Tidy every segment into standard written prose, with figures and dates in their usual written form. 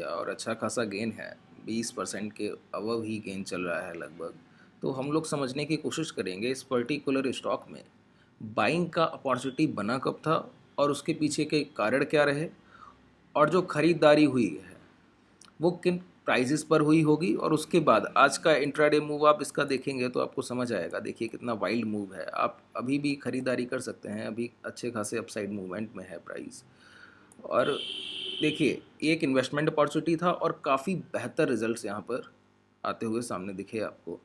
किया और अच्छा खासा गेन है, 20% के अबव ही गेन चल रहा है लगभग, तो हम लोग समझने की कोशिश करेंगे इस पर्टिकुलर स्टॉक में बाइंग का अपॉर्चुनिटी बना कब था और उसके पीछे के कारण क्या रहे, और जो खरीदारी हुई है वो किन प्राइजेस पर हुई होगी, और उसके बाद आज का इंट्राडे मूव आप इसका देखेंगे तो आपको समझ आएगा। देखिए कितना वाइल्ड मूव है, आप अभी भी खरीदारी कर सकते हैं, अभी अच्छे खासे अपसाइड मूवमेंट में है प्राइस। और देखिए ये एक इन्वेस्टमेंट अपॉर्चुनिटी था और काफ़ी बेहतर रिजल्ट्स यहाँ पर आते हुए सामने दिखे आपको।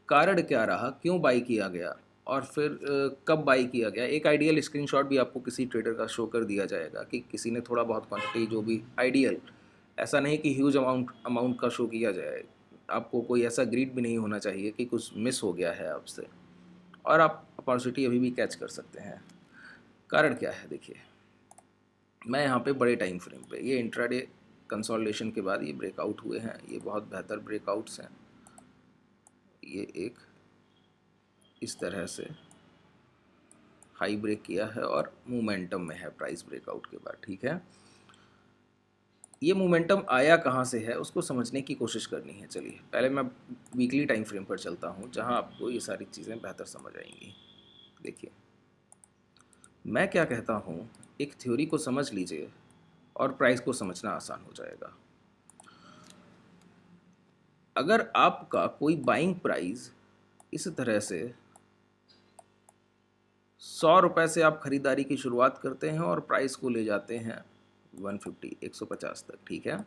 कारण क्या रहा, क्यों बाई किया गया और फिर कब बाई किया गया, एक आइडियल स्क्रीनशॉट भी आपको किसी ट्रेडर का शो कर दिया जाएगा कि किसी ने थोड़ा बहुत क्वांटिटी, जो भी आइडियल, ऐसा नहीं कि ह्यूज अमाउंट का शो किया जाए। आपको कोई ऐसा ग्रीड भी नहीं होना चाहिए कि कुछ मिस हो गया है आपसे, और आप अपॉर्चुनिटी अभी भी कैच कर सकते हैं। कारण क्या है, देखिए मैं यहाँ पे बड़े टाइम फ्रेम पे, ये इंट्राडे कंसोलिडेशन के बाद ये ब्रेकआउट हुए हैं, ये बहुत बेहतर ब्रेकआउट्स हैं। ये एक इस तरह से हाई ब्रेक किया है और मोमेंटम में है प्राइस ब्रेकआउट के बाद, ठीक है। ये मोमेंटम आया कहाँ से है उसको समझने की कोशिश करनी है। चलिए पहले मैं वीकली टाइम फ्रेम पर चलता हूँ जहाँ आपको ये सारी चीज़ें बेहतर समझ आएंगी। देखिए मैं क्या कहता हूँ, एक थ्योरी को समझ लीजिए और प्राइस को समझना आसान हो जाएगा। अगर आपका कोई बाइंग प्राइस इस तरह से 100 रुपये से आप खरीदारी की शुरुआत करते हैं और प्राइस को ले जाते हैं 150 150 तक, ठीक है।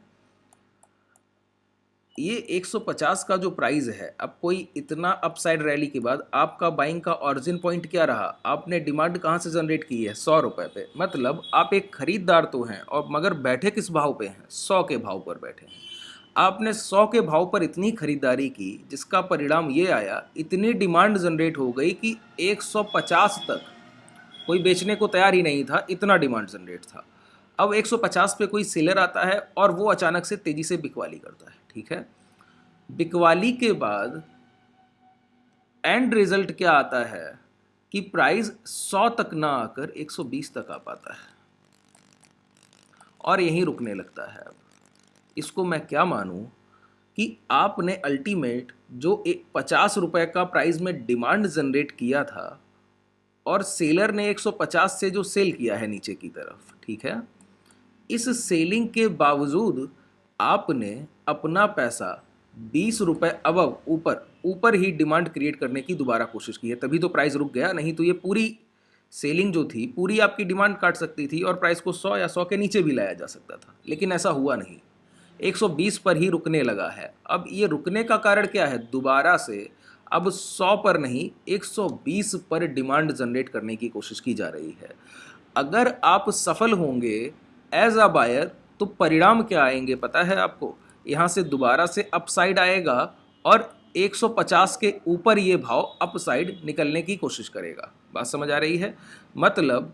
ये 150 का जो प्राइस है, अब कोई इतना अपसाइड रैली के बाद आपका बाइंग का ऑरिजिन पॉइंट क्या रहा, आपने डिमांड कहाँ से जनरेट की है, 100 रुपये पे। मतलब आप एक खरीदार तो हैं और मगर बैठे किस भाव पे हैं, 100 के भाव पर बैठे हैं। आपने 100 के भाव पर इतनी खरीदारी की जिसका परिणाम ये आया, इतनी डिमांड जनरेट हो गई कि 150 तक कोई बेचने को तैयार ही नहीं था, इतना डिमांड जनरेट था। अब 150 पे कोई सेलर आता है और वो अचानक से तेजी से बिकवाली करता है, ठीक है। बिकवाली के बाद एंड रिजल्ट क्या आता है कि प्राइस 100 तक ना आकर 120 तक आ पाता है और यहीं रुकने लगता है। अब इसको मैं क्या मानूं कि आपने अल्टीमेट जो 50 रुपए का प्राइस में डिमांड जनरेट किया था और सेलर ने 150 से जो सेल किया है नीचे की तरफ, ठीक है, इस सेलिंग के बावजूद आपने अपना पैसा 20 रुपए अबव ऊपर ऊपर ही डिमांड क्रिएट करने की दोबारा कोशिश की है, तभी तो प्राइस रुक गया। नहीं तो ये पूरी सेलिंग जो थी पूरी आपकी डिमांड काट सकती थी और प्राइस को 100 या 100 के नीचे भी लाया जा सकता था, लेकिन ऐसा हुआ नहीं, 120 पर ही रुकने लगा है। अब ये रुकने का कारण क्या है, दोबारा से अब 100 पर नहीं 120 पर डिमांड जनरेट करने की कोशिश की जा रही है। अगर आप सफल होंगे एज अ बायर तो परिणाम क्या आएंगे पता है आपको, यहाँ से दोबारा से अपसाइड आएगा और 150 के ऊपर ये भाव अपसाइड निकलने की कोशिश करेगा। बात समझ आ रही है, मतलब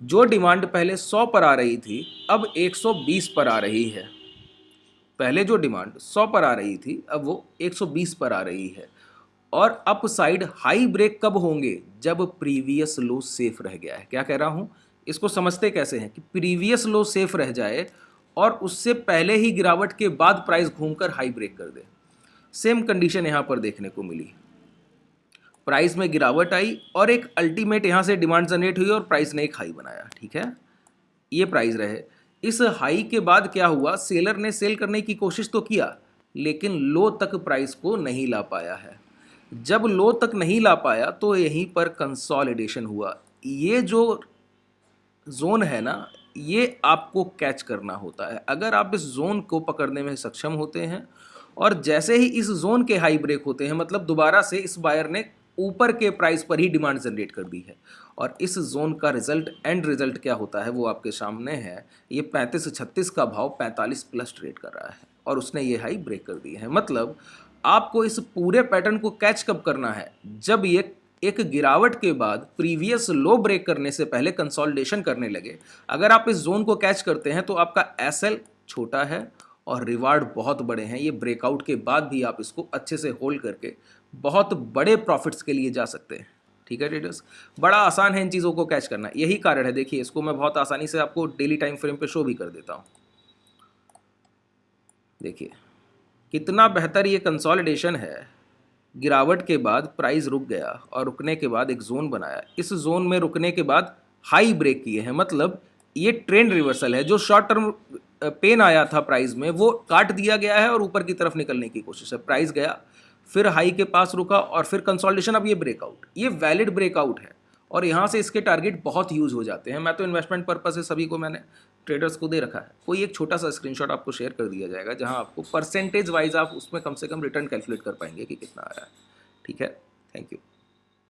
जो डिमांड पहले 100 पर आ रही थी अब 120 पर आ रही है। पहले जो डिमांड 100 पर आ रही थी अब वो 120 पर आ रही है। और अपसाइड हाई ब्रेक कब होंगे, जब प्रीवियस लो सेफ रह गया है। क्या कह रहा हूं, इसको समझते कैसे हैं कि प्रीवियस लो सेफ रह जाए और उससे पहले ही गिरावट के बाद प्राइस घूमकर हाई ब्रेक कर दे। सेम कंडीशन यहां पर देखने को मिली, प्राइस में गिरावट आई और एक अल्टीमेट यहां से डिमांड जनरेट हुई और प्राइस ने एक हाई बनाया, ठीक है, ये प्राइस रहे। इस हाई के बाद क्या हुआ, सेलर ने सेल करने की कोशिश तो किया लेकिन लो तक प्राइस को नहीं ला पाया है। जब लो तक नहीं ला पाया तो यहीं पर कंसोलिडेशन हुआ। ये जो जोन है ना, ये आपको कैच करना होता है। अगर आप इस जोन को पकड़ने में सक्षम होते हैं और जैसे ही इस जोन के हाई ब्रेक होते हैं, मतलब दोबारा से इस बायर ने ऊपर के प्राइस पर ही डिमांड जनरेट कर दी है और इस जोन का रिजल्ट, एंड रिजल्ट क्या होता है वो आपके सामने है। ये 35-36 का भाव 45 प्लस ट्रेड कर रहा है और उसने ये हाई ब्रेक कर दी है। मतलब आपको इस पूरे पैटर्न को कैच कब करना है, जब ये एक गिरावट के बाद प्रीवियस लो ब्रेक करने से पहले कंसोलिडेशन करने लगे। अगर आप इस जोन को कैच करते हैं तो आपका एसएल छोटा है और रिवार्ड बहुत बड़े हैं। ये ब्रेकआउट के बाद भी आप इसको अच्छे से होल्ड करके बहुत बड़े प्रॉफिट्स के लिए जा सकते हैं, ठीक है ट्रेडर्स। बड़ा आसान है इन चीज़ों को कैच करना, यही कारण है। देखिए इसको मैं बहुत आसानी से आपको डेली टाइम फ्रेम पे शो भी कर देता हूँ। देखिए कितना बेहतर ये कंसोलिडेशन है। गिरावट के बाद प्राइस रुक गया और रुकने के बाद एक जोन बनाया, इस जोन में रुकने के बाद हाई ब्रेक किए हैं, मतलब ये ट्रेंड रिवर्सल है। जो शॉर्ट टर्म पेन आया था प्राइस में वो काट दिया गया है और ऊपर की तरफ निकलने की कोशिश है। प्राइस गया, फिर हाई के पास रुका और फिर कंसोलिडेशन। अब ये ब्रेकआउट, ये वैलिड ब्रेकआउट है और यहाँ से इसके टारगेट बहुत यूज हो जाते हैं। मैं तो इन्वेस्टमेंट पर्पस से सभी को, मैंने ट्रेडर्स को दे रखा है। कोई एक छोटा सा स्क्रीनशॉट आपको शेयर कर दिया जाएगा जहाँ आपको परसेंटेज वाइज आप उसमें कम से कम रिटर्न कैलकुलेट कर पाएंगे कि कितना आ रहा है। ठीक है, थैंक यू।